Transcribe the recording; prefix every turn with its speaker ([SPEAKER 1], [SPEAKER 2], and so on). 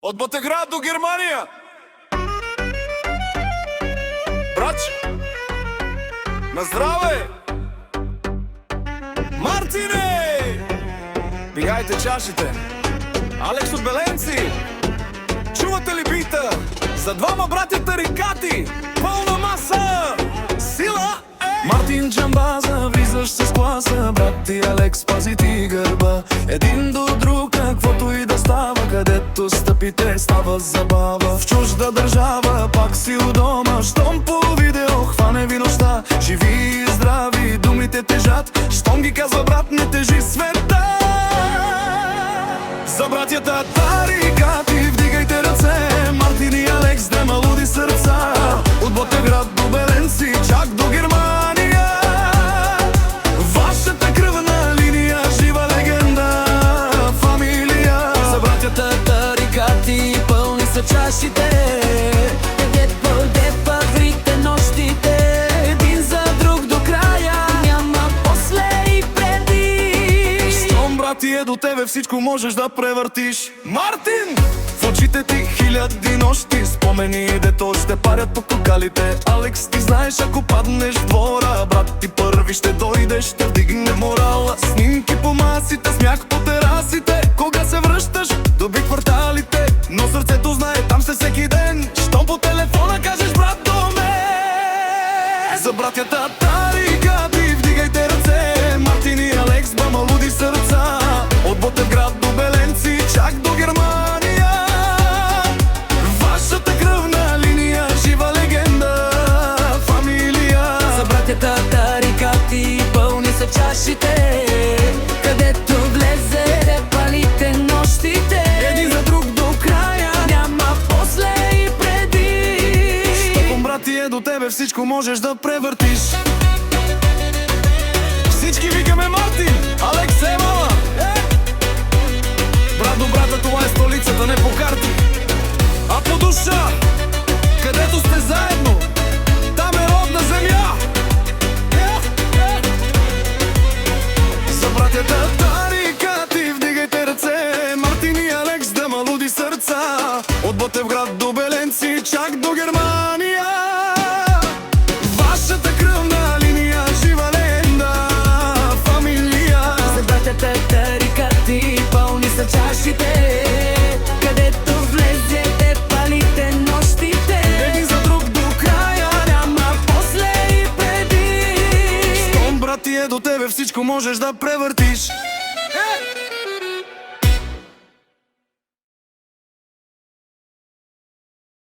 [SPEAKER 1] От Ботевград до Германия. Братче, на здраве! Мартине! Дигайте чашите. Алекс от Беленци. Чувате ли бита? За двама братя тарикати. Пълна маса! Сила!
[SPEAKER 2] Мартин Джамбаза, влизаш с класа. Брат ти Алекс, пази ти гърба. Един до друг, каквото и да става. Където стъпите, става забава. В чужда държава, пак си у дома. Щом по видео хване ви нощта. Живи и здрави, думите тежат. Щом ги казва брат, не тежи света. За братята тарикати, вдигайте ръце. Мартин и Алекс, двама луди сърца. От Ботевград до Беленци, чак до Германия. Вашата кръвна линия, жива легенда, фамилия. За братята тарикати, пълни са чашите. Къде пагрите нощите, един за друг до края. Няма после и преди. Щом брат е до тебе, всичко можеш да превъртиш. Мартин! В очите ти хиляди нощи, спомени, дето ще парят по кокалите. Алекс, ти знаеш, ако паднеш в двора, брат ти първи ще дойде, ще вдигне морала. Снимки по масите, смях по терасите. Кога се връщаш, доби кварталите. Но сърцето знае, там ще всеки ден. Щом по телефона кажеш брат до мен. За братята тарикати, вдигайте ръце. Мартин и Алекс, двама луди сърца. От Ботевград до Беленци, чак до Германия. Вашата кръвна линия, жива легенда, фамилия. За братята тарикати, пълни са чашите. Където влезе, палите нощите. Един за друг до края, няма после и преди. Щом брат ти е до тебе, всичко можеш да превъртиш. Всички викаме Мартин, Алекс е мала. Брат до брата, това е столицата, не по карти, а по душа. Където сте заедно, там е родна земя. За братята тарикати, вдигайте ръце. Мартин и Алекс, двама луди сърца. От Ботевград до Беленци, чак до Германия. Вашата кръвна линия, жива легенда, фамилия. За братята тарикати, пълни са чашите. Където влезете, палите нощите. Един за друг до края, няма после и преди. Щом брат ти е до тебе, всичко можеш да превъртиш.